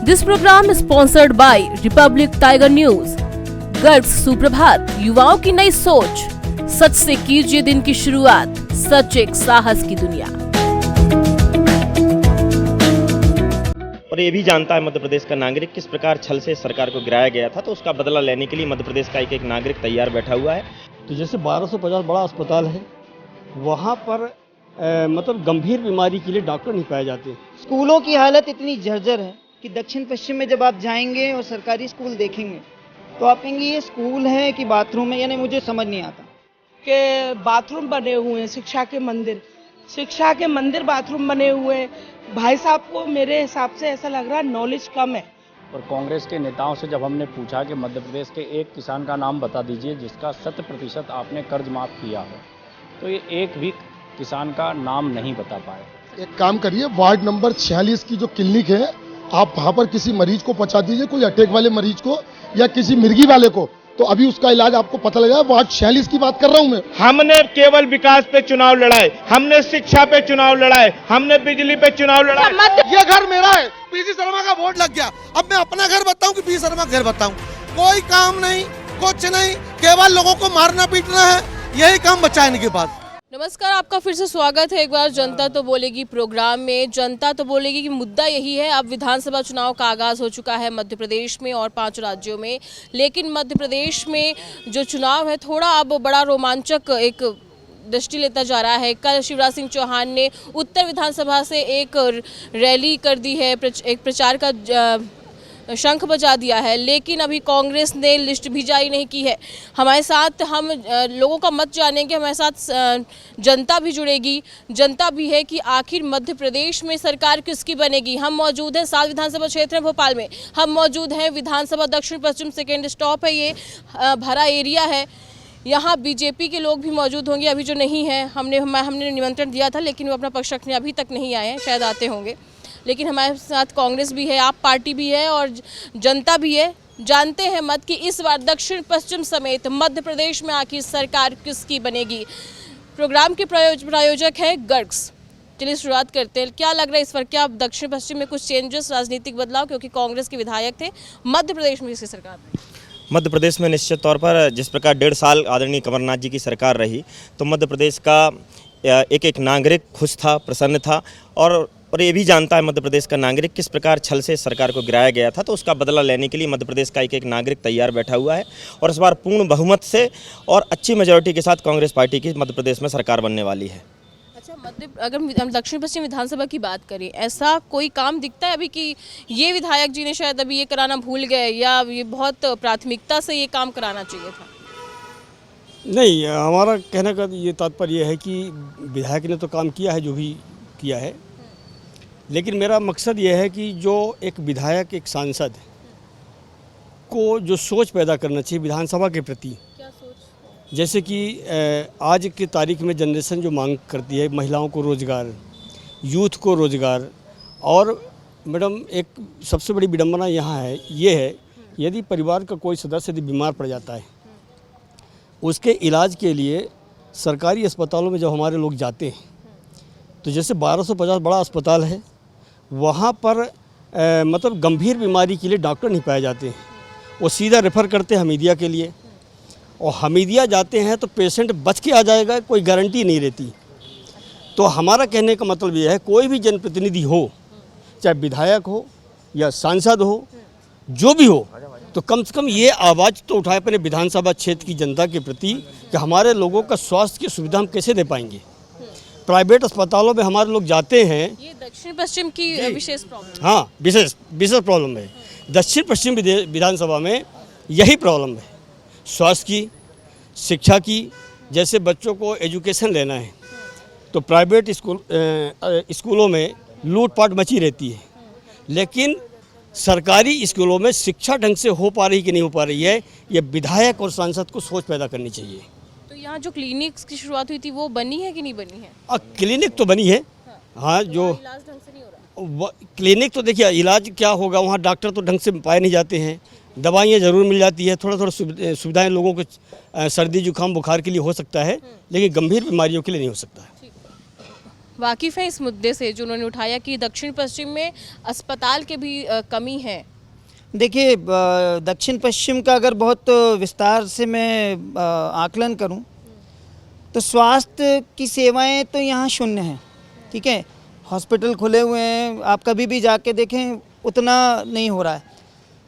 This program is sponsored by Republic Tiger News। Girls सुप्रभात, युवाओं की नई सोच, सच से कीजिए दिन की शुरुआत, सच एक साहस की दुनिया। और ये भी जानता है मध्य प्रदेश का नागरिक किस प्रकार छल से सरकार को गिराया गया था, तो उसका बदला लेने के लिए मध्य प्रदेश का एक नागरिक तैयार बैठा हुआ है। तो जैसे 1250 बड़ा अस्पताल है, वहाँ पर मतलब गंभीर बीमारी के लिए डॉक्टर नहीं पाए जाते। स्कूलों की हालत इतनी जर्जर है कि दक्षिण पश्चिम में जब आप जाएंगे और सरकारी स्कूल देखेंगे तो आप कहेंगे ये स्कूल है कि बाथरूम है, यानी मुझे समझ नहीं आता। के बाथरूम बने हुए हैं, शिक्षा के मंदिर बाथरूम बने हुए हैं। भाई साहब को मेरे हिसाब से ऐसा लग रहा है नॉलेज कम है। और कांग्रेस के नेताओं से जब हमने पूछा कि मध्य प्रदेश के एक किसान का नाम बता दीजिए जिसका 100% आपने कर्ज माफ किया हो, तो ये एक भी किसान का नाम नहीं बता पाए। एक काम करिए, वार्ड नंबर 46 की जो क्लिनिक है, आप वहां पर किसी मरीज को पहुंचा दीजिए, कोई अटैक वाले मरीज को या किसी मिर्गी वाले को, तो अभी उसका इलाज आपको पता लगा। वार्ड 46 की बात कर रहा हूं मैं। हमने केवल विकास पे चुनाव लड़ाए, हमने शिक्षा पे चुनाव लड़ाए, हमने बिजली पे चुनाव लड़ाए। ये घर मेरा है, पीसी शर्मा का वोट लग गया, अब मैं अपना घर बताऊं कि पीसी शर्मा घर बताऊं? कोई काम नहीं, कुछ नहीं, केवल लोगों को मारना पीटना है, यही काम बचा है इनके पास। नमस्कार, आपका फिर से स्वागत है एक बार जनता तो बोलेगी प्रोग्राम में। जनता तो बोलेगी कि मुद्दा यही है, अब विधानसभा चुनाव का आगाज हो चुका है मध्य प्रदेश में और 5 राज्यों में, लेकिन मध्य प्रदेश में जो चुनाव है थोड़ा अब बड़ा रोमांचक एक दृष्टि लेता जा रहा है। कल शिवराज सिंह चौहान ने उत्तर विधानसभा से एक रैली कर दी है, एक प्रचार का शंख बजा दिया है, लेकिन अभी कांग्रेस ने लिस्ट भी जारी नहीं की है। हमारे साथ हम लोगों का मत जानेंगे, हमारे साथ जनता भी जुड़ेगी। जनता भी है कि आखिर मध्य प्रदेश में सरकार किसकी बनेगी। हम मौजूद हैं 7 विधानसभा क्षेत्र है भोपाल में, हम मौजूद हैं विधानसभा दक्षिण पश्चिम सेकेंड स्टॉप है, ये भरा एरिया है। यहाँ बीजेपी के लोग भी मौजूद होंगे, अभी जो नहीं है, हमने निमंत्रण दिया था लेकिन वो अपना पक्ष रखने अभी तक नहीं आए हैं, शायद आते होंगे। लेकिन हमारे साथ कांग्रेस भी है, आप पार्टी भी है और जनता भी है। जानते हैं मत कि इस बार दक्षिण पश्चिम समेत मध्य प्रदेश में आखिर सरकार किसकी बनेगी। प्रोग्राम के प्रायोजक है गर्ग्स। चलिए शुरुआत करते हैं। क्या लग रहा है इस बार, क्या दक्षिण पश्चिम में कुछ चेंजेस, राजनीतिक बदलाव, क्योंकि कांग्रेस के विधायक थे, मध्य प्रदेश में किसकी सरकार? मध्य प्रदेश में निश्चित तौर पर जिस प्रकार 1.5 साल आदरणीय कमलनाथ जी की सरकार रही, तो मध्य प्रदेश का एक नागरिक खुश था, प्रसन्न था। और ये भी जानता है मध्य प्रदेश का नागरिक किस प्रकार छल से सरकार को गिराया गया था, तो उसका बदला लेने के लिए मध्य प्रदेश का एक नागरिक तैयार बैठा हुआ है। और इस बार पूर्ण बहुमत से और अच्छी मेजॉरिटी के साथ कांग्रेस पार्टी की मध्य प्रदेश में सरकार बनने वाली है। अच्छा, अगर हम दक्षिण पश्चिम विधानसभा की बात करें, ऐसा कोई काम दिखता है अभी कि ये विधायक जी ने शायद अभी ये कराना भूल गए या ये बहुत प्राथमिकता से ये काम कराना चाहिए था? नहीं, हमारा कहने का ये तात्पर्य है कि विधायक ने तो काम किया है जो भी किया है, लेकिन मेरा मकसद ये है कि जो एक विधायक, एक सांसद को जो सोच पैदा करना चाहिए विधानसभा के प्रति। क्या सोच? जैसे कि आज की तारीख में जनरेशन जो मांग करती है, महिलाओं को रोज़गार, यूथ को रोज़गार। और मैडम, एक सबसे बड़ी विडंबना यहाँ है, ये है यदि परिवार का कोई सदस्य यदि बीमार पड़ जाता है, उसके इलाज के लिए सरकारी अस्पतालों में जब हमारे लोग जाते हैं, तो जैसे 1250 बड़ा अस्पताल है, वहाँ पर मतलब गंभीर बीमारी के लिए डॉक्टर नहीं पाए जाते हैं। वो सीधा रेफ़र करते हैं हमीदिया के लिए, और हमीदिया जाते हैं तो पेशेंट बच के आ जाएगा, कोई गारंटी नहीं रहती। तो हमारा कहने का मतलब ये है, कोई भी जनप्रतिनिधि हो, चाहे विधायक हो या सांसद हो, जो भी हो, तो कम से कम ये आवाज़ तो उठाए अपने विधानसभा क्षेत्र की जनता के प्रति कि हमारे लोगों का स्वास्थ्य की सुविधा हम कैसे दे पाएंगे। प्राइवेट अस्पतालों में हमारे लोग जाते हैं, ये दक्षिण पश्चिम की विशेष प्रॉब्लम। हाँ, विशेष प्रॉब्लम है दक्षिण पश्चिम विधानसभा में, यही प्रॉब्लम है स्वास्थ्य की, शिक्षा की। जैसे बच्चों को एजुकेशन लेना है तो प्राइवेट स्कूलों में लूटपाट मची रहती है, लेकिन सरकारी स्कूलों में शिक्षा ढंग से हो पा रही कि नहीं हो पा रही है, ये विधायक और सांसद को सोच पैदा करनी चाहिए। तो यहाँ जो क्लिनिक्स की शुरुआत हुई थी वो बनी है कि नहीं बनी है? क्लिनिक तो बनी है। हाँ, जो इलाज ढंग से नहीं हो रहा। क्लिनिक तो देखिए, इलाज क्या होगा, वहाँ डॉक्टर तो ढंग से पाए नहीं जाते हैं, दवाइयाँ ज़रूर मिल जाती है, थोड़ा सुविधाएं लोगों को सर्दी जुकाम बुखार के लिए हो सकता है, लेकिन गंभीर बीमारियों के लिए नहीं हो सकता है। वाकिफ़ हैं इस मुद्दे से जो उन्होंने उठाया कि दक्षिण पश्चिम में अस्पताल के भी कमी है? देखिए, दक्षिण पश्चिम का अगर बहुत विस्तार से मैं आकलन करूं तो स्वास्थ्य की सेवाएं तो यहाँ शून्य हैं। ठीक है, हॉस्पिटल खुले हुए हैं, आप कभी भी जाके देखें उतना नहीं हो रहा है।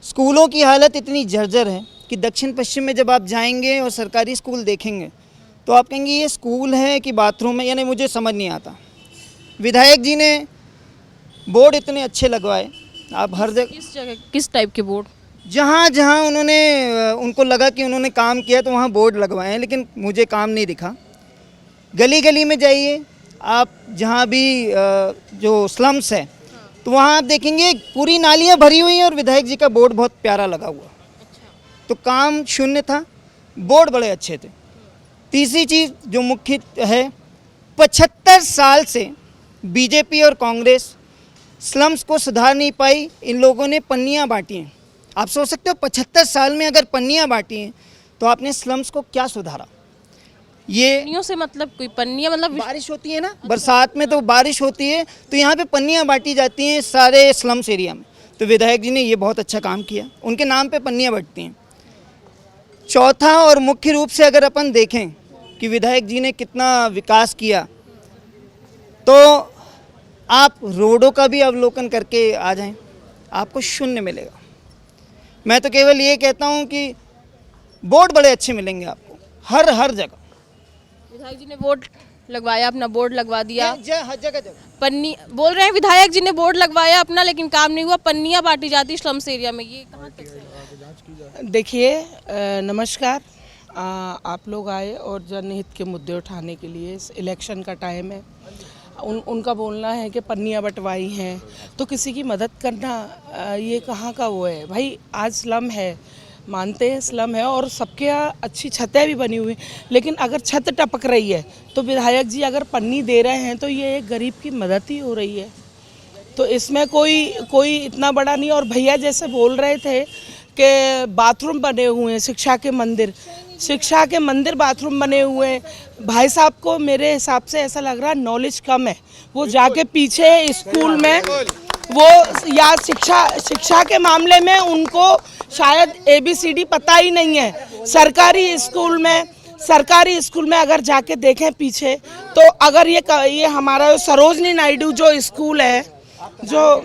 स्कूलों की हालत इतनी जर्जर है कि दक्षिण पश्चिम में जब आप जाएंगे और सरकारी स्कूल देखेंगे तो आप कहेंगे ये स्कूल है कि बाथरूम है, यानी मुझे समझ नहीं आता। विधायक जी ने बोर्ड इतने अच्छे लगवाए, आप हर जगह किस टाइप के बोर्ड? जहाँ जहाँ उन्होंने उनको लगा कि उन्होंने काम किया तो वहाँ बोर्ड लगवाए हैं, लेकिन मुझे काम नहीं दिखा। गली गली में जाइए आप, जहाँ भी जो स्लम्स है तो वहाँ आप देखेंगे पूरी नालियाँ भरी हुई हैं और विधायक जी का बोर्ड बहुत प्यारा लगा हुआ। तो काम शून्य था, बोर्ड बड़े अच्छे थे। तीसरी चीज़ जो मुख्य है, 75 साल से बीजेपी और कांग्रेस स्लम्स को सुधार नहीं पाई। इन लोगों ने पन्नियाँ बांटी हैं। आप सोच सकते हो 75 साल में अगर पन्नियाँ बांटी हैं तो आपने स्लम्स को क्या सुधारा? ये पन्नियों से मतलब कोई पन्नियाँ मतलब बारिश होती है ना, बरसात में तो बारिश होती है तो यहाँ पे पन्नियाँ बांटी जाती हैं सारे स्लम्स एरिया में। तो विधायक जी ने ये बहुत अच्छा काम किया, उनके नाम पे पन्नियाँ बंटती हैं। चौथा और मुख्य रूप से अगर अपन देखें कि विधायक जी ने कितना विकास किया तो आप रोडों का भी अवलोकन करके आ जाएं, आपको शून्य मिलेगा। मैं तो केवल ये कहता हूँ कि बोर्ड बड़े अच्छे मिलेंगे आपको हर जगह। विधायक जी ने बोर्ड लगवाया, अपना बोर्ड लगवा दिया। हर जगह पन्नी बोल रहे हैं विधायक जी ने बोर्ड लगवाया अपना, लेकिन काम नहीं हुआ, पन्नियाँ बांटी जाती स्लम्स एरिया में। ये कहाँ तक सही है? देखिए, नमस्कार। आप लोग आए और जनहित के मुद्दे उठाने के लिए। इस इलेक्शन का टाइम है, उनका बोलना है कि पन्नियाँ बंटवाई हैं तो किसी की मदद करना ये कहाँ का वो है भाई। आज स्लम है, मानते हैं स्लम है और सबके यहाँ अच्छी छतें भी बनी हुई, लेकिन अगर छत टपक रही है तो विधायक जी अगर पन्नी दे रहे हैं तो ये एक गरीब की मदद ही हो रही है। तो इसमें कोई इतना बड़ा नहीं। और भैया जैसे बोल रहे थे कि बाथरूम बने हुए हैं, शिक्षा के मंदिर बाथरूम बने हुए हैं। भाई साहब को मेरे हिसाब से ऐसा लग रहा है नॉलेज कम है। वो जाके पीछे स्कूल में वो या शिक्षा के मामले में उनको शायद ABCD पता ही नहीं है। सरकारी स्कूल में अगर जाके देखें पीछे तो अगर ये हमारा सरोजनी नायडू जो स्कूल है, जो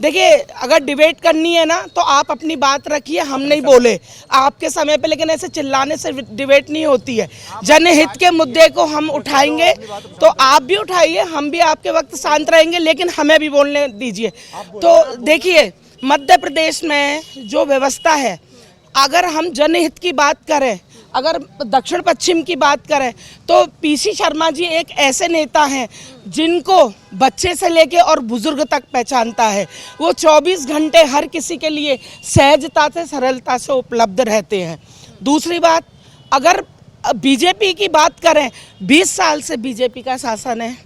देखिए अगर डिबेट करनी है ना तो आप अपनी बात रखिए, हम नहीं बोले आपके समय पे, लेकिन ऐसे चिल्लाने से डिबेट नहीं होती है। जनहित के मुद्दे को हम उठाएंगे तो आप भी उठाइए, हम भी आपके वक्त शांत रहेंगे, लेकिन हमें भी बोलने दीजिए। तो देखिए, मध्य प्रदेश में जो व्यवस्था है, अगर हम जनहित की बात करें, अगर दक्षिण पश्चिम की बात करें तो PC शर्मा जी एक ऐसे नेता हैं जिनको बच्चे से लेके और बुजुर्ग तक पहचानता है। वो 24 घंटे हर किसी के लिए सहजता से, सरलता से उपलब्ध रहते हैं। दूसरी बात, अगर बीजेपी की बात करें, 20 साल से बीजेपी का शासन है,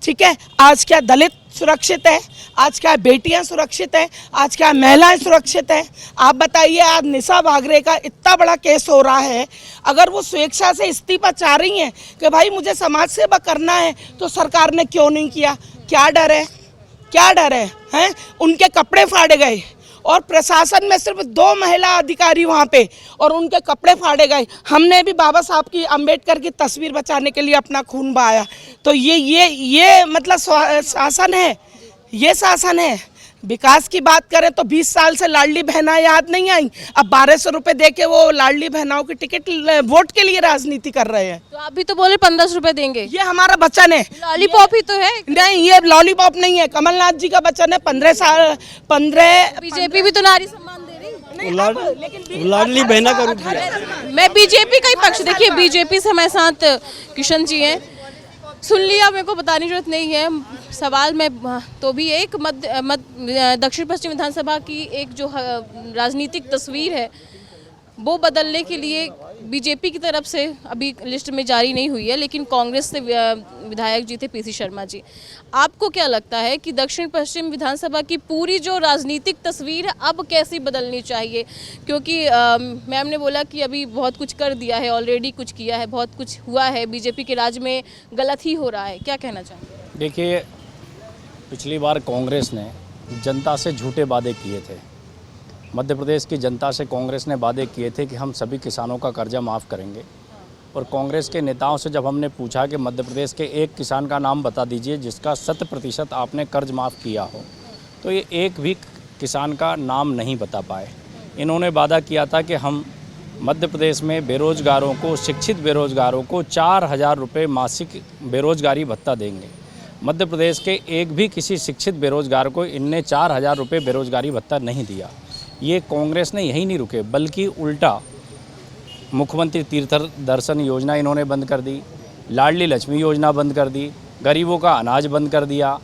ठीक है। आज क्या दलित सुरक्षित है? आज क्या बेटियां सुरक्षित है? आज क्या महिलाएं सुरक्षित है? आप बताइए। आज निशा भागरे का इतना बड़ा केस हो रहा है, अगर वो स्वेच्छा से इस्तीफा चाह रही हैं कि भाई मुझे समाज सेवा करना है, तो सरकार ने क्यों नहीं किया? क्या डर है? क्या डर है? हैं? उनके कपड़े फाड़े गए और प्रशासन में सिर्फ 2 महिला अधिकारी वहाँ पे, और उनके कपड़े फाड़े गए। हमने भी बाबा साहब की, अंबेडकर की तस्वीर बचाने के लिए अपना खून बहाया। तो ये मतलब शासन है, ये शासन है। विकास की बात करें तो 20 साल से लाडली बहना याद नहीं आई, अब 1200 रुपये दे के वो लाडली बहनाओं की टिकट वोट के लिए राजनीति कर रहे हैं। तो आप भी तो बोले 1500 रुपये देंगे। ये हमारा वचन है। लॉलीपॉप ही तो है। नहीं, ये लॉलीपॉप नहीं है, कमलनाथ जी का वचन है। 15 बीजेपी भी तो नारी सम्मान दे रही। लाडली बहना का रूप दिया। मैं बीजेपी का ही पक्ष, देखिए बीजेपी से हमारे साथ किशन जी हैं, सुन लिया, मेरे को बताने की जरूरत नहीं है। सवाल में तो भी एक दक्षिण पश्चिम विधानसभा की एक जो राजनीतिक तस्वीर है वो बदलने के लिए बीजेपी की तरफ से अभी लिस्ट में जारी नहीं हुई है, लेकिन कांग्रेस से विधायक जी थे PC शर्मा जी। आपको क्या लगता है कि दक्षिण पश्चिम विधानसभा की पूरी जो राजनीतिक तस्वीर है अब कैसी बदलनी चाहिए? क्योंकि मैम ने बोला कि अभी बहुत कुछ कर दिया है, ऑलरेडी कुछ किया है, बहुत कुछ हुआ है, बीजेपी के राज में गलत ही हो रहा है, क्या कहना चाहेंगे? देखिए, पिछली बार कांग्रेस ने जनता से झूठे वादे किए थे। मध्य प्रदेश की जनता से कांग्रेस ने वादे किए थे कि हम सभी किसानों का कर्जा माफ़ करेंगे। और कांग्रेस के नेताओं से जब हमने पूछा कि मध्य प्रदेश के एक किसान का नाम बता दीजिए जिसका 100% आपने कर्ज माफ़ किया हो, तो ये एक भी किसान का नाम नहीं बता पाए। इन्होंने वादा किया था कि हम मध्य प्रदेश में बेरोज़गारों को, शिक्षित बेरोज़गारों को 4,000 रुपये मासिक बेरोज़गारी भत्ता देंगे। मध्य प्रदेश के एक भी किसी शिक्षित बेरोज़गार को इनने 4,000 रुपये बेरोज़गारी भत्ता नहीं दिया। ये कांग्रेस ने यही नहीं रुके, बल्कि उल्टा मुख्यमंत्री तीर्थ दर्शन योजना इन्होंने बंद कर दी, लाडली लक्ष्मी योजना बंद कर दी, गरीबों का अनाज बंद कर दिया,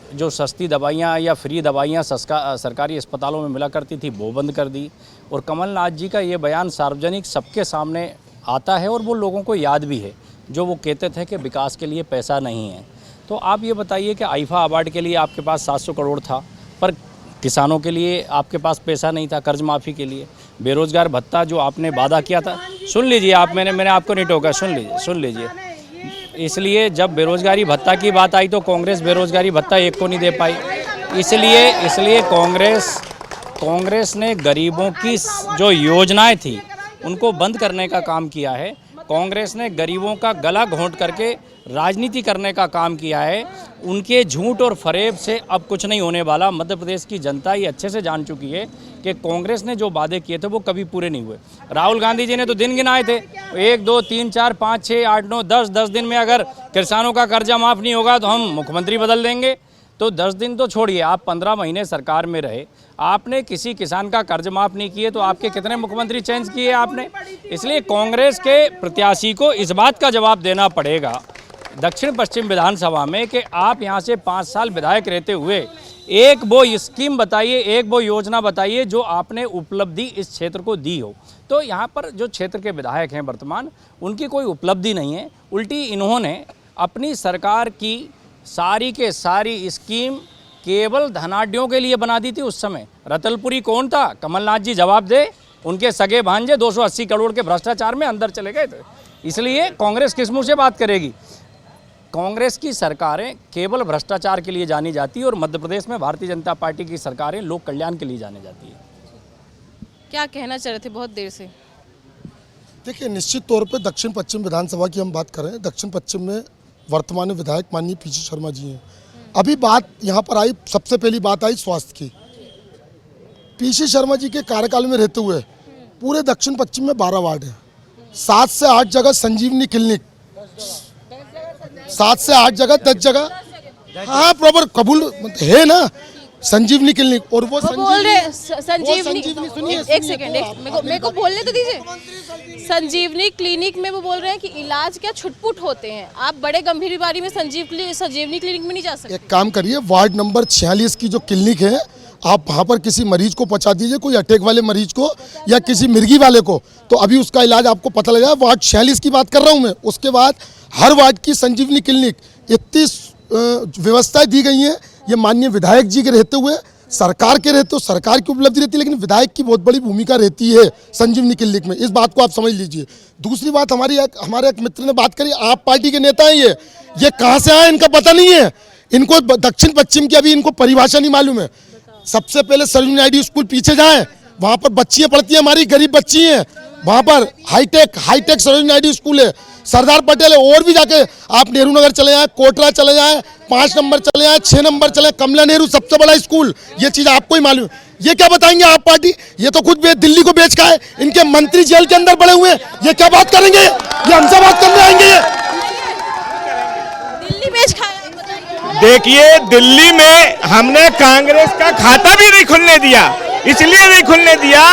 जो सस्ती दवाइयाँ या फ्री दवाइयाँ सरकारी अस्पतालों में मिला करती थी वो बंद कर दी। और कमलनाथ जी का ये बयान सार्वजनिक सबके सामने आता है और वो लोगों को याद भी है, जो वो कहते थे कि विकास के लिए पैसा नहीं है। तो आप ये बताइए कि आईफा अवार्ड के लिए आपके पास 700 करोड़ था, पर किसानों के लिए आपके पास पैसा नहीं था, कर्ज माफ़ी के लिए। बेरोज़गार भत्ता जो आपने वादा किया था, सुन लीजिए आप, मैंने आपको नहीं टोका, सुन लीजिए। इसलिए जब बेरोज़गारी भत्ता की बात आई तो कांग्रेस बेरोज़गारी भत्ता एक को नहीं दे पाई। इसलिए कांग्रेस ने गरीबों की जो योजनाएं थी उनको बंद करने का काम किया है। कांग्रेस ने गरीबों का गला घोंट करके राजनीति करने का काम किया है। उनके झूठ और फरेब से अब कुछ नहीं होने वाला। मध्य प्रदेश की जनता ये अच्छे से जान चुकी है कि कांग्रेस ने जो वादे किए थे वो कभी पूरे नहीं हुए। राहुल गांधी जी ने तो दिन गिनाए थे, 1, 2, 3, 4, 5, 6, 8, 9, 10 दिन में अगर किसानों का कर्जा माफ़ नहीं होगा तो हम मुख्यमंत्री बदल देंगे। तो 10 दिन तो छोड़िए, आप 15 महीने सरकार में रहे, आपने किसी किसान का कर्ज माफ़ नहीं किए तो आपके कितने मुख्यमंत्री चेंज किए आपने। इसलिए कांग्रेस के प्रत्याशी को इस बात का जवाब देना पड़ेगा दक्षिण पश्चिम विधानसभा में कि आप यहाँ से 5 साल विधायक रहते हुए एक वो स्कीम बताइए, एक वो योजना बताइए जो आपने उपलब्धि इस क्षेत्र को दी हो। तो यहाँ पर जो क्षेत्र के विधायक हैं वर्तमान, उनकी कोई उपलब्धि नहीं है। उल्टी इन्होंने अपनी सरकार की सारी के सारी स्कीम केवल धनाढ्यों के लिए बना दी थी। उस समय रतलपुरी कौन था, कमलनाथ जी जवाब दे। उनके सगे भांजे 280 करोड़ के भ्रष्टाचार में अंदर चले गए थे। इसलिए कांग्रेस किस मुँह से बात करेगी। कांग्रेस की सरकारें केवल भ्रष्टाचार के लिए जानी जाती है और मध्य प्रदेश में भारतीय जनता पार्टी की सरकारें लोक कल्याण के लिए जानी जाती है। क्या कहना चाह रहे थे बहुत देर से? देखिए, निश्चित तौर पे दक्षिण पश्चिम विधानसभा की हम बात करें, दक्षिण पश्चिम में वर्तमान विधायक माननीय पीसी शर्मा जी हैं। अभी बात यहाँ पर आई, सबसे पहली बात आई स्वास्थ्य की। पीसी शर्मा जी के कार्यकाल में रहते हुए पूरे दक्षिण पश्चिम में 12 वार्ड हैं, 7 से 8 जगह संजीवनी क्लिनिक, 7 से 8 जगह 10 जगह, हाँ प्रॉपर कबूल है ना संजीवनी क्लिनिक। और वो बोल रहे संजीवनी, सुनिए, एक सेकंड, मेरे को बोलने तो दीजिए। संजीवनी क्लिनिक में वो बोल रहे हैं कि इलाज क्या छुटपुट होते हैं, आप बड़े गंभीर बीमारी में संजीवनी क्लिनिक में नहीं जा सकते। एक काम करिए, वार्ड नंबर 46 की जो क्लिनिक है, आप वहाँ पर किसी मरीज को पहुँचा दीजिए, कोई अटैक वाले मरीज को या किसी मिर्गी वाले को, तो अभी उसका इलाज आपको पता लगा। वार्ड 46 की बात कर रहा हूँ मैं। उसके बाद हर वार्ड की संजीवनी क्लिनिक, इतनी व्यवस्थाएं दी गई हैं। ये माननीय विधायक जी के रहते हुए, सरकार के रहते हो, सरकार की उपलब्धि रहती है, लेकिन विधायक की बहुत बड़ी भूमिका रहती है संजीवनी क्लिनिक में। इस बात को आप समझ लीजिए। दूसरी बात, हमारे एक मित्र ने बात करी, आप पार्टी के नेता हैं, ये कहाँ से आए इनका पता नहीं है। इनको दक्षिण पश्चिम की अभी इनको परिभाषा नहीं मालूम है। सबसे पहले सरोजिनी नायडू स्कूल पीछे जाएं, वहाँ पर बच्चियाँ पढ़ती हैं, हमारी गरीब बच्ची हैं, वहाँ पर हाईटेक सरोजिनी नायडू स्कूल है, सरदार पटेल है। और भी जाके आप नेहरू नगर चले जाएं, कोटरा चले जाएं, 5 नंबर चले जाएं, 6 नंबर चले, कमला नेहरू सबसे बड़ा स्कूल। ये चीज़ आपको ही मालूम है। ये क्या बताएंगे आप पार्टी, ये तो खुद दिल्ली को बेच का है, इनके मंत्री जेल के अंदर पड़े हुए हैं, ये क्या बात करेंगे, ये हमसे बात करने आएंगे। दिल्ली बेच खाया। देखिए, दिल्ली में हमने कांग्रेस का खाता भी नहीं खुलने दिया। इसलिए नहीं खुलने दिया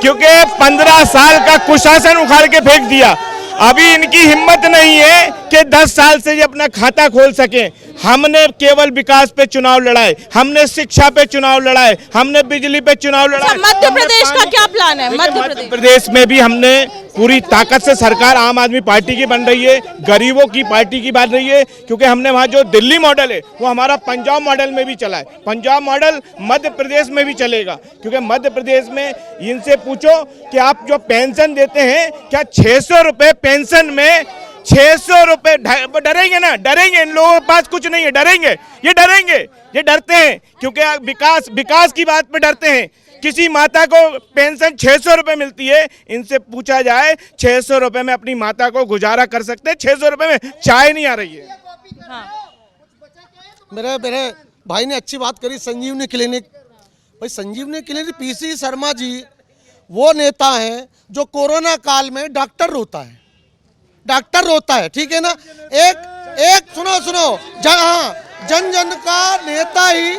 क्योंकि 15 साल का कुशासन उखाड़ के फेंक दिया। अभी इनकी हिम्मत नहीं है कि 10 साल से ये अपना खाता खोल सके। हमने केवल विकास पे चुनाव लड़ाए, हमने शिक्षा पे चुनाव लड़ाए, हमने बिजली पे चुनाव लड़ाए। मध्य प्रदेश का क्या प्लान है? मध्य प्रदेश में भी हमने पूरी ताकत से सरकार आम आदमी पार्टी की बन रही है, गरीबों की पार्टी की बन रही है, क्योंकि हमने वहाँ जो दिल्ली मॉडल है वो हमारा पंजाब मॉडल में भी चला है। पंजाब मॉडल मध्य प्रदेश में भी चलेगा, क्योंकि मध्य प्रदेश में इनसे पूछो कि आप जो पेंशन देते हैं, क्या 600 रुपये पेंशन में 600 रुपए डरेंगे ना, डरेंगे, इन लोगों के पास कुछ नहीं है, डरेंगे, ये डरते हैं क्योंकि विकास की बात पे डरते हैं। किसी माता को पेंशन 600 रुपए मिलती है, इनसे पूछा जाए 600 रुपए में अपनी माता को गुजारा कर सकते हैं? 600 रुपए में चाय नहीं आ रही है। मेरे भाई ने अच्छी बात करी, संजीवनी क्लिनिक। भाई संजीवनी क्लिनिक, पीसी शर्मा जी वो नेता हैं जो कोरोना काल में डॉक्टर रोता है, ठीक है ना। एक सुनो जन जन का नेता ही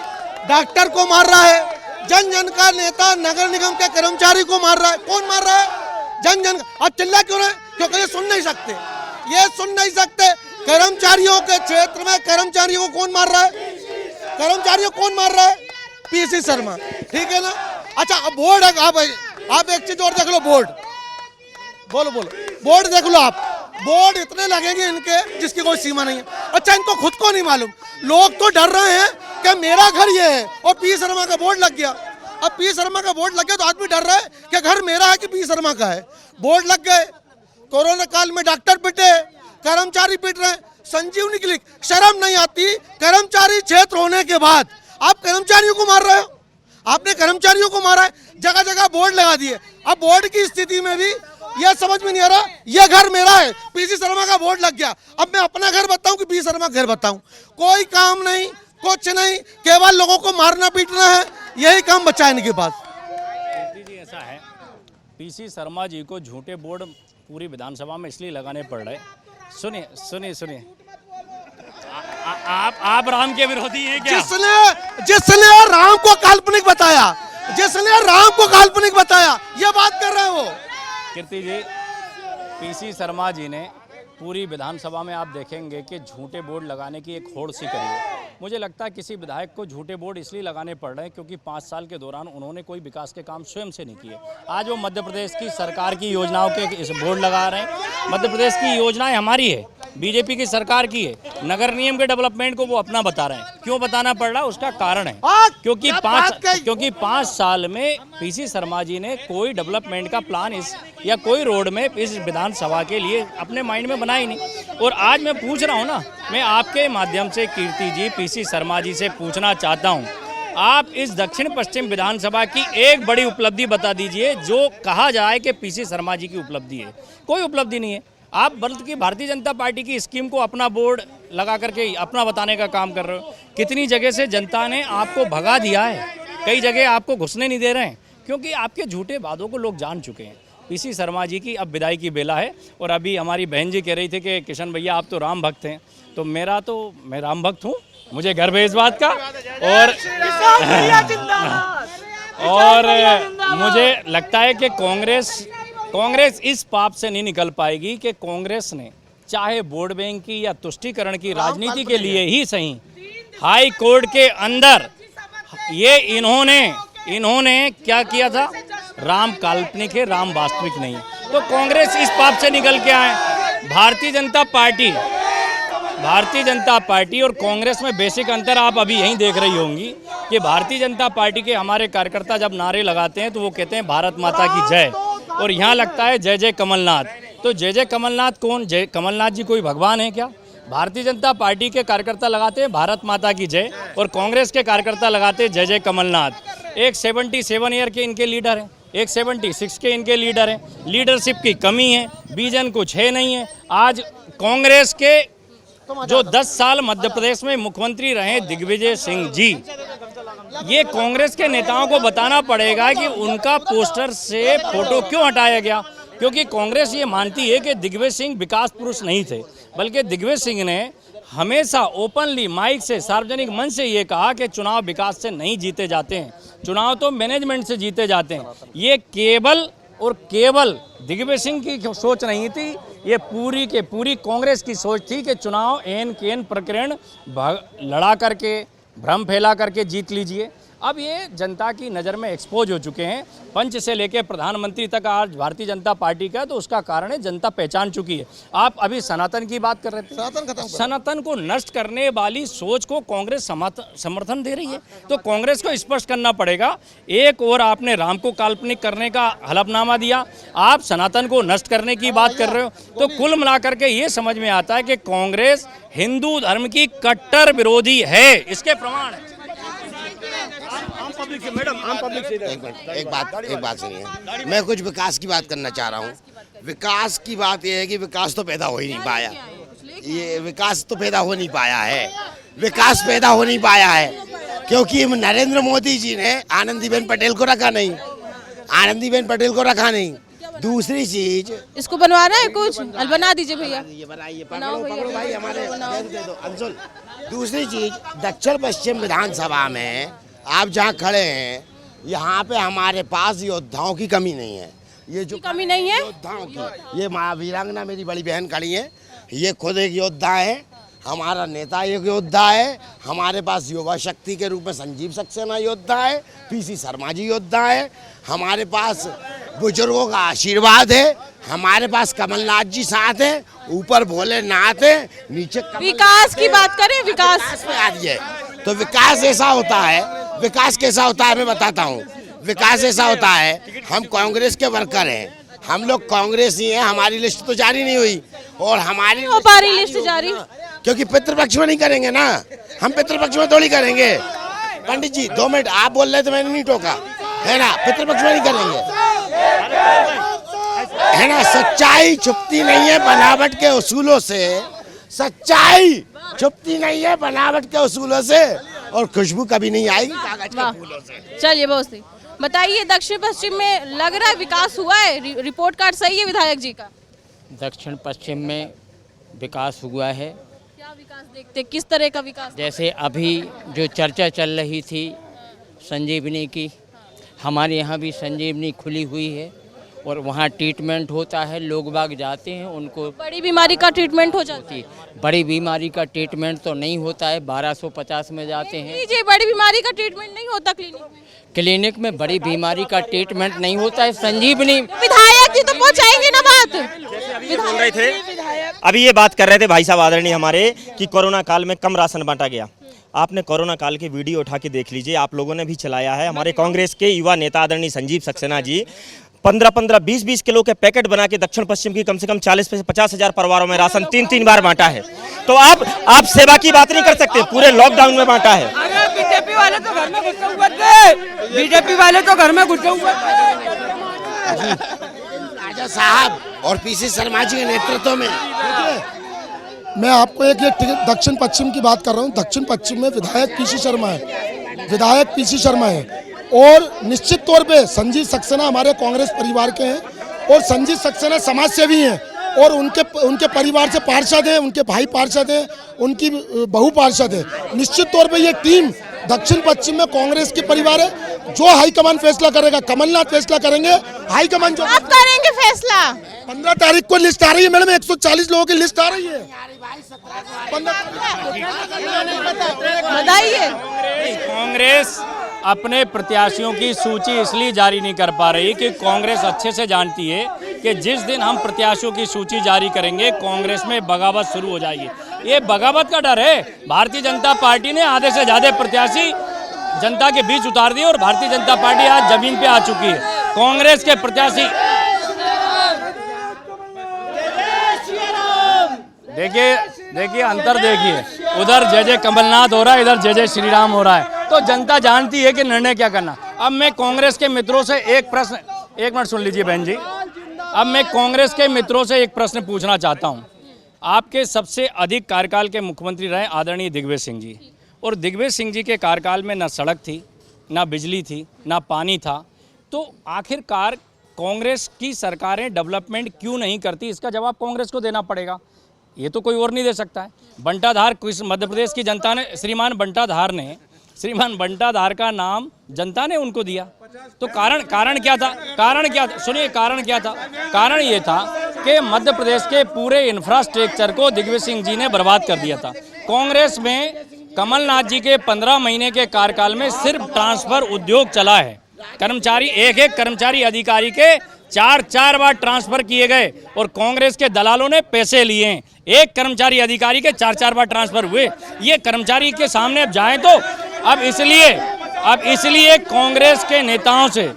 डॉक्टर को मार रहा है, जन जन का नेता नगर निगम के कर्मचारी को मार रहा है। कौन मार रहा है? जन जन। आज चिल्ला क्यों रहे? क्योंकि ये सुन नहीं सकते। कर्मचारियों के क्षेत्र में कर्मचारियों को कौन मार रहा है? पीसी शर्मा, ठीक है ना। अच्छा, अब बोर्ड है, आप एक चीज और देख लो, बोर्ड बोलो बोर्ड देख लो आप। बोर्ड इतने लगेंगे इनके जिसकी कोई सीमा नहीं है। अच्छा, इनको खुद को नहीं मालूम, लोग तो डर रहे हैं कि मेरा घर ये है और पी शर्मा का बोर्ड लग गया। अब पी शर्मा का बोर्ड लग गया तो आदमी डर रहा है कि घर मेरा है कि पी शर्मा का है। बोर्ड लग गए, कोरोना काल में डॉक्टर पिटे, कर्मचारी पिट रहे। संजीवनी क्लिनिक, शर्म नहीं आती? कर्मचारी क्षेत्र होने के बाद आप कर्मचारियों को मार रहे हो। आपने कर्मचारियों को मारा है, जगह जगह बोर्ड लगा दिए। अब बोर्ड की स्थिति में भी यह समझ में नहीं आ रहा, यह घर मेरा है, पीसी शर्मा का बोर्ड लग गया। अब मैं अपना घर बताऊं कि पी शर्मा घर बताऊं? कोई काम नहीं, कुछ नहीं, केवल लोगों को मारना पीटना है, यही काम बचा है इनके पास। जी ऐसा है, पीसी शर्मा जी को झूठे बोर्ड पूरी विधानसभा में इसलिए लगाने पड़ रहे। सुनिए, आप राम के विरोधी हैं क्या? जिसने राम को काल्पनिक बताया, ये बात कर रहे हो। कीर्ति जी, पीसी शर्मा जी ने पूरी विधानसभा में आप देखेंगे कि झूठे बोर्ड लगाने की एक होड़ सी करी है। मुझे लगता है किसी विधायक को झूठे बोर्ड इसलिए लगाने पड़ रहे हैं क्योंकि 5 साल के दौरान उन्होंने कोई विकास के काम स्वयं से नहीं किए। आज वो मध्य प्रदेश की सरकार की योजनाओं के इस बोर्ड लगा रहे हैं। मध्य प्रदेश की योजनाएं हमारी है, बीजेपी की सरकार की है। नगर निगम के डेवलपमेंट को वो अपना बता रहे हैं। क्यों बताना पड़ रहा है? उसका कारण है क्योंकि 5 साल में पीसी शर्मा जी ने कोई डेवलपमेंट का प्लान या कोई रोड मैप इस विधानसभा के लिए अपने माइंड में बनाई नहीं। और आज मैं पूछ रहा हूँ ना, मैं आपके माध्यम से कीर्ति जी पीसी शर्मा जी से पूछना चाहता हूँ, आप इस दक्षिण पश्चिम विधानसभा की एक बड़ी उपलब्धि बता दीजिए जो कहा जाए कि पीसी शर्मा जी की उपलब्धि है। कोई उपलब्धि नहीं है। आप बल्कि भारतीय जनता पार्टी की स्कीम को अपना बोर्ड लगा करके अपना बताने का काम कर रहे हो। कितनी जगह से जनता ने आपको भगा दिया है, कई जगह आपको घुसने नहीं दे रहे हैं क्योंकि आपके झूठे वादों को लोग जान चुके हैं। पीसी शर्मा जी की अब विदाई की बेला है। और अभी हमारी बहन जी कह रही थी कि किशन भैया आप तो राम भक्त हैं, तो मैं राम भक्त हूँ, मुझे गर्व है इस बात का। और मुझे लगता है कि कांग्रेस इस पाप से नहीं निकल पाएगी कि कांग्रेस ने चाहे वोट बैंक की या तुष्टीकरण की राजनीति के लिए ही सही, हाई कोर्ट के अंदर ये इन्होंने क्या किया था? राम काल्पनिक है, राम वास्तविक नहीं। तो कांग्रेस इस पाप से निकल के आए। भारतीय जनता पार्टी और कांग्रेस में बेसिक अंतर आप अभी यहीं देख रही होंगी कि भारतीय जनता पार्टी के हमारे कार्यकर्ता जब नारे लगाते हैं तो वो कहते हैं भारत माता की जय, और यहाँ लगता है जय जय कमलनाथ। तो जय जय कमलनाथ कौन? जय कमलनाथ जी कोई भगवान है क्या? भारतीय जनता पार्टी के कार्यकर्ता लगाते हैं भारत माता की जय और कांग्रेस के कार्यकर्ता लगाते हैं जय जय कमलनाथ। एक 77 ईयर के इनके लीडर हैं, एक 76 के इनके लीडर हैं। लीडरशिप की कमी है, विजन कुछ है नहीं है। आज कांग्रेस के जो 10 साल मध्य प्रदेश में मुख्यमंत्री रहे दिग्विजय सिंह जी, ये कांग्रेस के नेताओं को बताना पड़ेगा कि उनका पोस्टर से फोटो क्यों हटाया गया। क्योंकि कांग्रेस ये मानती है कि दिग्विजय सिंह विकास पुरुष नहीं थे, बल्कि दिग्विजय सिंह ने हमेशा ओपनली माइक से, सार्वजनिक मंच से ये कहा कि चुनाव विकास से नहीं जीते जाते हैं, चुनाव तो मैनेजमेंट से जीते जाते हैं। ये केवल और केवल दिग्विजय सिंह की सोच नहीं थी, ये पूरी के पूरी कांग्रेस की सोच थी कि चुनाव एन केन प्रकरण लड़ा करके, भ्रम फैला करके जीत लीजिए। अब ये जनता की नज़र में एक्सपोज हो चुके हैं। पंच से लेकर प्रधानमंत्री तक आज भारतीय जनता पार्टी का, तो उसका कारण है जनता पहचान चुकी है। आप अभी सनातन की बात कर रहे थे, सनातन को नष्ट करने वाली सोच को कांग्रेस समर्थन दे रही है, तो कांग्रेस को स्पष्ट करना पड़ेगा। एक और आपने राम को काल्पनिक करने का हलफनामा दिया, आप सनातन को नष्ट करने की बात कर रहे हो, तो कुल मिलाकर के ये समझ में आता है कि कांग्रेस हिंदू धर्म की कट्टर विरोधी है। इसके प्रमाण है। एक बात सुनिए, मैं कुछ विकास की बात करना चाह रहा हूँ। विकास की बात यह है कि विकास तो पैदा हो ही नहीं पाया, ये विकास तो पैदा हो नहीं पाया है, विकास पैदा हो नहीं पाया है क्योंकि नरेंद्र मोदी जी ने आनंदीबेन पटेल को रखा नहीं, आनंदीबेन पटेल को रखा नहीं। दूसरी चीज, इसको बनवाना है कुछ, बना दीजिए भैया, ये बनाइए, पकड़ो भाई, हमारे दे दो अंशुल। दूसरी चीज, दक्षिण पश्चिम विधानसभा में आप जहाँ खड़े हैं, यहाँ पे हमारे पास योद्धाओं की कमी नहीं है। ये जो कमी नहीं है योद्धाओं की, ये माँ वीरांगना मेरी बड़ी बहन खड़ी है, ये खुद एक योद्धा है, हमारा नेता एक योद्धा है, हमारे पास युवा शक्ति के रूप में संजीव सक्सेना योद्धा है, पीसी शर्मा जी योद्धा है, हमारे पास बुजुर्गों का आशीर्वाद है, हमारे पास कमलनाथ जी साथ है, ऊपर भोलेनाथ है, नीचे विकास की बात करें, विकास पे आ रही है। तो विकास ऐसा होता है, विकास कैसा होता है मैं बताता हूँ। विकास ऐसा होता है, हम कांग्रेस के वर्कर हैं, हम लोग कांग्रेस ही हैं, हमारी लिस्ट तो जारी नहीं हुई और हमारी हो पा रही लिस्ट जारी, क्योंकि पितृपक्ष में नहीं करेंगे ना, हम पितृपक्ष में थोड़ी करेंगे। पंडित जी 2 मिनट, आप बोल रहे थे मैंने नहीं टोका, है ना, पितृपक्ष में नहीं करेंगे, है ना। सच्चाई छुपती नहीं है बनावट के उसूलों से, सच्चाई छुपती नहीं है बनावट के उसूलों से, और खुशबू कभी नहीं आएगी कागज के फूलों से। चलिए बहुत सही, बताइए दक्षिण पश्चिम में लग रहा है विकास हुआ है, रिपोर्ट कार्ड सही है विधायक जी का? दक्षिण पश्चिम में विकास हुआ है। क्या विकास देखते, किस तरह का विकास? जैसे अभी जो चर्चा चल रही थी संजीवनी की, हमारे यहाँ भी संजीवनी खुली हुई है और वहाँ ट्रीटमेंट होता है, लोग बाग जाते हैं, उनको बड़ी बीमारी का ट्रीटमेंट हो जाती है? बड़ी बीमारी का ट्रीटमेंट तो नहीं होता है, 1250 में जाते हैं। जी, बड़ी बीमारी का ट्रीटमेंट नहीं होता क्लिनिक में? क्लिनिक में बड़ी बीमारी का ट्रीटमेंट नहीं होता है। संजीवनी विधायक जी तो पहुंचाएंगे ना बात। अभी बोल रहे थे, अभी ये बात कर रहे थे भाई साहब आदरणीय हमारे कि कोरोना काल में कम राशन बांटा गया। आपने कोरोना काल के वीडियो उठा के देख लीजिए, आप लोगों ने भी चलाया है। हमारे कांग्रेस के युवा नेता आदरणीय संजीव सक्सेना जी 15-15, 20-20 किलो के पैकेट बना के दक्षिण पश्चिम की कम से कम 40 से 50 हजार परिवारों में राशन 3-3 बार बांटा है। तो आप सेवा की बात नहीं कर सकते, पूरे लॉकडाउन में बांटा है। अरे बीजेपी वाले तो घर में घुसे हुए थे, बीजेपी वाले तो घर में घुसे हुए थे। राजा साहब और पीसी शर्मा जी के नेतृत्व में, मैं आपको एक ये दक्षिण पश्चिम की बात कर रहा हूँ। दक्षिण पश्चिम में विधायक पीसी शर्मा है, विधायक पीसी शर्मा है, और निश्चित तौर पे संजीव सक्सेना हमारे कांग्रेस परिवार के हैं और संजीव सक्सेना समाज सेवी हैं और उनके परिवार से पार्षद हैं, उनके भाई पार्षद हैं, उनकी बहू पार्षद है। निश्चित तौर पे ये टीम दक्षिण पश्चिम में कांग्रेस की परिवार है। जो हाईकमान फैसला करेगा, कमलनाथ फैसला करेंगे, हाईकमान जो आप करेंगे फैसला। 15 तारीख को लिस्ट आ रही है मैडम, 140 लोगों की लिस्ट आ रही है। बताइए, कांग्रेस अपने प्रत्याशियों की सूची इसलिए जारी नहीं कर पा रही कि कांग्रेस अच्छे से जानती है कि जिस दिन हम प्रत्याशियों की सूची जारी करेंगे कांग्रेस में बगावत शुरू हो जाएगी। ये बगावत का डर है। भारतीय जनता पार्टी ने आधे से ज़्यादा प्रत्याशी जनता के बीच उतार दिए और भारतीय जनता पार्टी आज जमीन पे आ चुकी है। कांग्रेस के प्रत्याशी देखिए अंतर देखिए, उधर जय जय कमलनाथ हो रहा है, इधर जय जय श्री राम हो रहा है। तो जनता जानती है कि निर्णय क्या करना। अब मैं कांग्रेस के मित्रों से एक प्रश्न, एक मिनट सुन लीजिए बहन जी, अब मैं कांग्रेस के मित्रों से एक प्रश्न पूछना चाहता हूं। आपके सबसे अधिक कार्यकाल के मुख्यमंत्री रहे आदरणीय दिग्विजय सिंह जी, और दिग्विजय सिंह जी के कार्यकाल में ना सड़क थी, ना बिजली थी, ना पानी था। तो आखिरकार कांग्रेस की सरकारें डेवलपमेंट क्यों नहीं करती, इसका जवाब कांग्रेस को देना पड़ेगा। ये तो कोई और नहीं दे सकता है। बंटाधार, मध्य प्रदेश की जनता ने श्रीमान बंटाधार का नाम जनता ने उनको दिया। तो कारण क्या था? सुनिए, कारण क्या था? कारण ये था कि मध्य प्रदेश के पूरे इंफ्रास्ट्रक्चर को दिग्विजय सिंह जी ने बर्बाद कर दिया था। कांग्रेस में कमलनाथ जी के 15 महीने के कार्यकाल में सिर्फ ट्रांसफर उद्योग चला है। कर्मचारी एक कर्मचारी अधिकारी के 4 बार ट्रांसफर किए गए और कांग्रेस के दलालों ने पैसे लिए हैं। एक कर्मचारी अधिकारी के 4 बार ट्रांसफर हुए। ये कर्मचारी के सामने अब जाएं तो अब इसलिए कांग्रेस के नेताओं से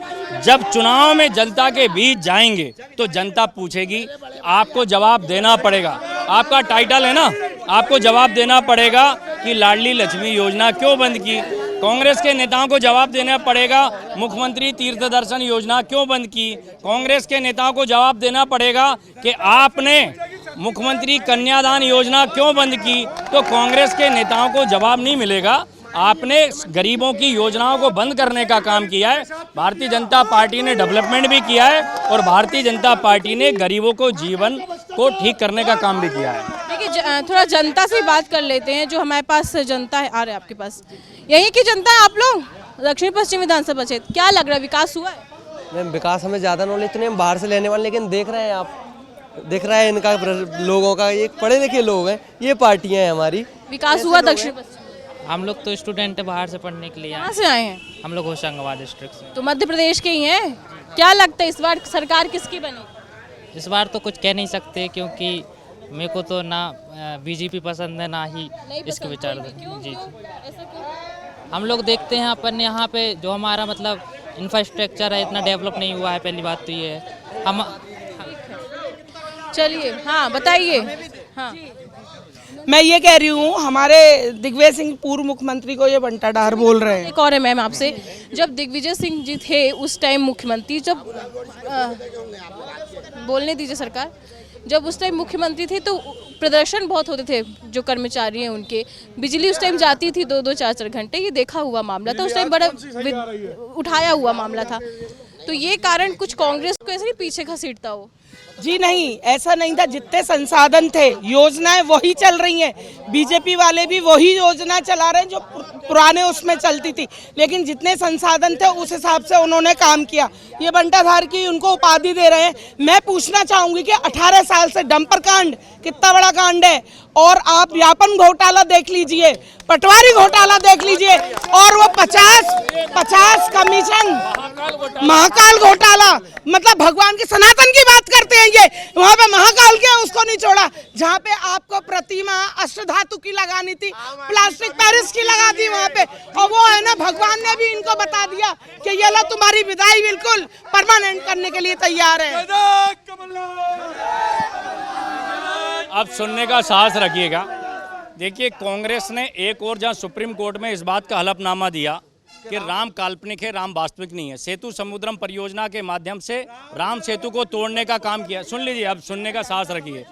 जब चुनाव में जनता के बीच जाएंगे तो जनता पूछेगी, आपको जवाब देना पड़ेगा। आपका टाइटल है ना, आपको जवाब देना पड़ेगा कि लाडली लक्ष्मी योजना क्यों बंद की। कांग्रेस के नेताओं को जवाब देना पड़ेगा मुख्यमंत्री तीर्थ दर्शन योजना क्यों बंद की। कांग्रेस के नेताओं को जवाब देना पड़ेगा कि आपने मुख्यमंत्री कन्यादान योजना क्यों बंद की। तो कांग्रेस के नेताओं को जवाब नहीं मिलेगा। आपने गरीबों की योजनाओं को बंद करने का काम किया है। भारतीय जनता पार्टी ने डेवलपमेंट भी किया है और भारतीय जनता पार्टी ने गरीबों को जीवन को ठीक करने का काम भी किया है। देखिए, थोड़ा जनता से बात कर लेते हैं। जो हमारे पास जनता है, आ रहे हैं आपके पास, यही की जनता है आप लोग, दक्षिण पश्चिम विधानसभा क्षेत्र, क्या लग रहा है, विकास हुआ है? मैम विकास हमें ज़्यादा नॉलेज तो नहीं, हम बाहर से लेने वाले, लेकिन देख रहे हैं आप, दिख रहा है इनका लोगों का, ये पढ़े लिखे लोग हैं, ये पार्टियां हैं हमारी। विकास हुआ दक्षिण पश्चिम? हम लोग तो स्टूडेंट है, बाहर से पढ़ने के लिए। कहाँ से आए हैं? हम लोग होशंगाबाद डिस्ट्रिक्ट से। तो मध्य प्रदेश के ही हैं। क्या लगता है इस बार सरकार किसकी बनेगी? इस बार तो कुछ कह नहीं सकते, क्योंकि मेरे को तो ना बीजेपी पसंद है ना ही इसके विचार। जी हम लोग देखते हैं अपन यहाँ पे जो हमारा मतलब इंफ्रास्ट्रक्चर है इतना डेवलप नहीं हुआ है। पहली बात तो ये है। हम चलिए, हाँ बताइए। हाँ, मैं ये कह रही हूँ, हमारे दिग्विजय सिंह पूर्व मुख्यमंत्री को ये बंटा डार बोल रहे हैं। एक और है मैम आपसे, जब दिग्विजय सिंह जी थे उस टाइम मुख्यमंत्री, जब बोलने दीजिए सरकार, जब उस टाइम मुख्यमंत्री थे तो प्रदर्शन बहुत होते थे, जो कर्मचारी हैं उनके, बिजली उस टाइम जाती थी 2-2 4-4 घंटे, ये देखा हुआ मामला था उस टाइम, बड़ा उठाया हुआ मामला था। तो ये कारण कुछ कांग्रेस को ऐसे ही पीछे घसीटता हो? जी नहीं, ऐसा नहीं था। जितने संसाधन थे, योजनाएं वही चल रही हैं। बीजेपी वाले भी वही योजना चला रहे हैं जो पुराने उसमें चलती थी, लेकिन जितने संसाधन थे उस हिसाब से उन्होंने काम किया। ये बंटाधार की उनको उपाधि दे रहे हैं। मैं पूछना चाहूंगी कि 18 साल से डंपर कांड कितना बड़ा कांड है, और आप व्यापम घोटाला देख लीजिए, पटवारी घोटाला देख लीजिए, और वो 50 कमीशन, महाकाल घोटाला, मतलब भगवान के सनातन की बात करते हैं ये। वहाँ पे महाकाल के उसको नहीं छोड़ा, जहाँ पे आपको प्रतिमा अष्टधातु की लगानी थी, प्लास्टिक पेरिस की लगा दी वहाँ पे, और वो है ना, भगवान ने भी इनको बता दिया कि ये लो तुम्हारी विदाई बिल्कुल परमानेंट करने के लिए तैयार है। अब सुनने का साहस रखिएगा। देखिए, कांग्रेस ने एक और जहां सुप्रीम कोर्ट में इस बात का हलफनामा दिया कि राम काल्पनिक है, राम वास्तविक नहीं है। सेतु समुद्रम परियोजना के माध्यम से राम सेतु को तोड़ने का काम किया। सुन लीजिए, अब सुनने का साहस रखिए।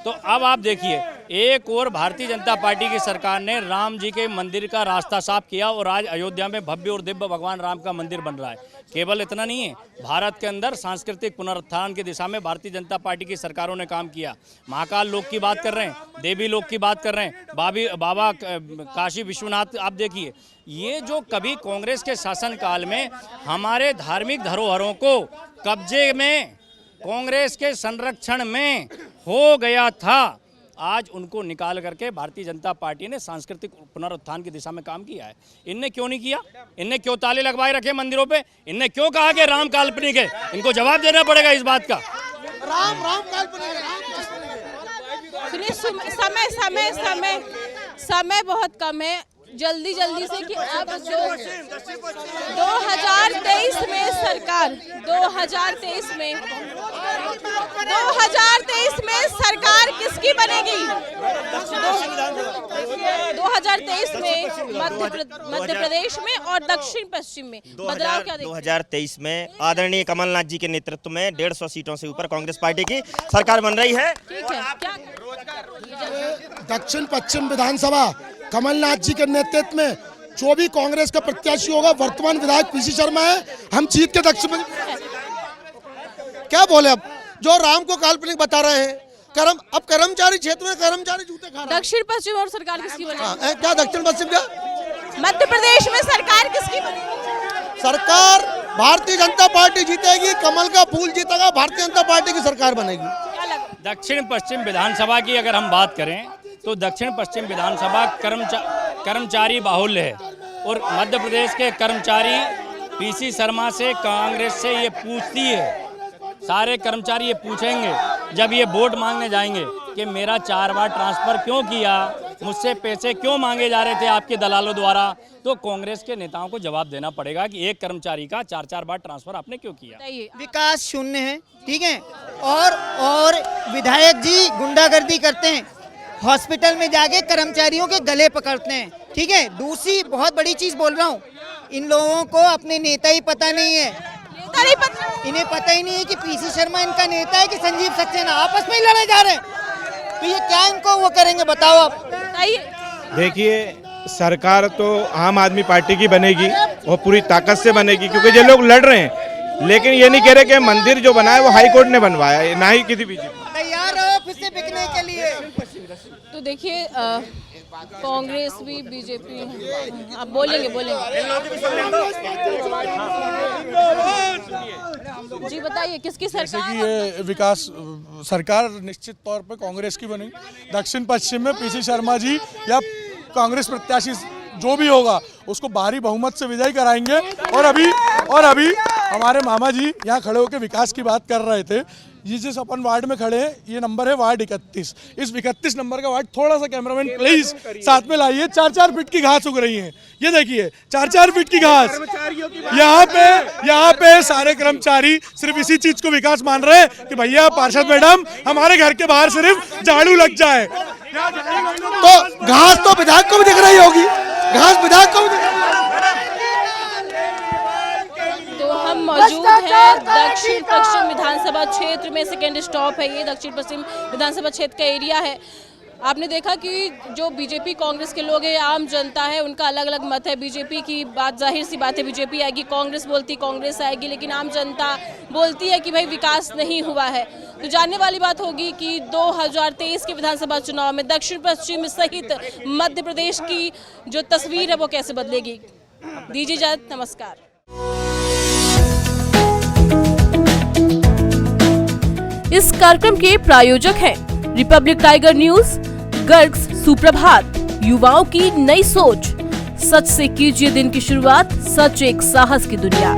तो अब आप देखिए, एक और भारतीय जनता पार्टी की सरकार ने राम जी के मंदिर का रास्ता साफ किया और आज अयोध्या में भव्य और दिव्य भगवान राम का मंदिर बन रहा है। केवल इतना नहीं है, भारत के अंदर सांस्कृतिक पुनरुत्थान की दिशा में भारतीय जनता पार्टी की सरकारों ने काम किया। महाकाल लोक की बात कर रहे हैं, देवी लोक की बात कर रहे हैं, बाबा काशी विश्वनाथ। आप देखिए, ये जो कभी कांग्रेस के शासनकाल में हमारे धार्मिक धरोहरों को कब्जे में, कांग्रेस के संरक्षण में हो गया था, आज उनको निकाल करके भारतीय जनता पार्टी ने सांस्कृतिक पुनरुत्थान की दिशा में काम किया है। इनने क्यों नहीं किया? इनने क्यों ताले लगवाए रखे मंदिरों पे? इनने क्यों कहा कि राम काल्पनिक है? इनको जवाब देना पड़ेगा इस बात का। राम काल्पनिक है। सुनिए, समय बहुत कम है, जल्दी से कि अब 2023 में सरकार 2023 में सरकार किसकी बनेगी? 2023 में मध्य प्रदेश में और दक्षिण पश्चिम में बदलाव क्या देखते हैं? 2023 में आदरणीय कमलनाथ जी के नेतृत्व में 150 सीटों से ऊपर कांग्रेस पार्टी की सरकार बन रही है। ठीक है, क्या दक्षिण पश्चिम विधानसभा कमलनाथ जी के नेतृत्व में जो भी कांग्रेस का प्रत्याशी होगा, वर्तमान विधायक पीसी शर्मा है, हम जीत के दक्षिण। क्या बोले अब, जो राम को काल्पनिक बता रहे हैं, अब कर्मचारी क्षेत्र में कर्मचारी जूते खा रहे हैं। दक्षिण पश्चिम और सरकार किसकी बनेगी? क्या दक्षिण पश्चिम क्या? मध्य प्रदेश में सरकार किसकी बनेगी? सरकार भारतीय जनता पार्टी जीतेगी, कमल का फूल जीतेगा, भारतीय जनता पार्टी की सरकार बनेगी। दक्षिण पश्चिम विधानसभा की अगर हम बात करें तो दक्षिण पश्चिम विधानसभा कर्मचारी बाहुल्य है और मध्य प्रदेश के कर्मचारी पीसी शर्मा से, कांग्रेस से ये पूछती है, सारे कर्मचारी ये पूछेंगे जब ये वोट मांगने जाएंगे कि मेरा 4 बार ट्रांसफ़र क्यों किया, मुझसे पैसे क्यों मांगे जा रहे थे आपके दलालों द्वारा। तो कांग्रेस के नेताओं को जवाब देना पड़ेगा कि एक कर्मचारी का 4-4 बार ट्रांसफ़र आपने क्यों किया। विकास शून्य है, ठीक है। और विधायक जी गुंडागर्दी करते हैं, हॉस्पिटल में जाके कर्मचारियों के गले पकड़ते हैं, ठीक है। दूसरी बहुत बड़ी चीज़ बोल रहा हूँ, इन लोगों को अपने नेता ही पता नहीं है, इन्हें पता ही नहीं है कि पीसी शर्मा इनका नेता है कि संजीव सक्सेना, आपस में ही लड़े जा रहे हैं। तो ये क्या इनको वो करेंगे, बताओ आप। देखिए, सरकार तो आम आदमी पार्टी की बनेगी और पूरी ताकत से बनेगी, क्योंकि ये लोग लड़ रहे हैं, लेकिन ये नहीं कह रहे कि मंदिर जो बना है वो हाई कोर्ट ने बनवाया है, ना ही किसी बीजेपी। तैयार हो फिर से बिकने के लिए। तो देखिए कांग्रेस भी बीजेपी, आप बोलेंगे जी, बताइए किसकी सरकार? ये विकास सरकार निश्चित तौर पे कांग्रेस की बनी। दक्षिण पश्चिम में पीसी शर्मा जी या कांग्रेस प्रत्याशी जो भी होगा उसको भारी बहुमत से विजयी कराएंगे। और अभी हमारे मामा जी यहाँ खड़े होकर विकास की बात कर रहे थे। ये जिस अपन वार्ड में खड़े हैं, ये नंबर है वार्ड 31। इस 31 नंबर का वार्ड, थोड़ा सा कैमरामैन प्लीज साथ में लाइए। 4-4 फीट की घास उग रही है, ये देखिए 4-4 फीट की घास। यहाँ पे सारे कर्मचारी सिर्फ इसी चीज को विकास मान रहे हैं कि भैया पार्षद मैडम हमारे घर के बाहर सिर्फ झाड़ू लग जाए। तो घास तो विधायक को भी दिख रही होगी, घास विधायक को भी दिख रही होगी। तो हम मौजूद हैं दक्षिण पश्चिम विधानसभा क्षेत्र में, सेकेंड स्टॉप है ये, दक्षिण पश्चिम विधानसभा क्षेत्र का एरिया है। आपने देखा कि जो बीजेपी कांग्रेस के लोग हैं, आम जनता है, उनका अलग अलग मत है। बीजेपी की बात, जाहिर सी बात है बीजेपी आएगी, कांग्रेस बोलती कांग्रेस आएगी, लेकिन आम जनता बोलती है कि भाई विकास नहीं हुआ है। तो जानने वाली बात होगी कि 2023 के विधानसभा चुनाव में दक्षिण पश्चिम सहित मध्य प्रदेश की जो तस्वीर है वो कैसे बदलेगी। दीजिए इजाजत, नमस्कार। इस कार्यक्रम के प्रायोजक हैं रिपब्लिक टाइगर न्यूज, गर्ग्स सुप्रभात, युवाओं की नई सोच, सच से कीजिए दिन की शुरुआत, सच एक साहस की दुनिया।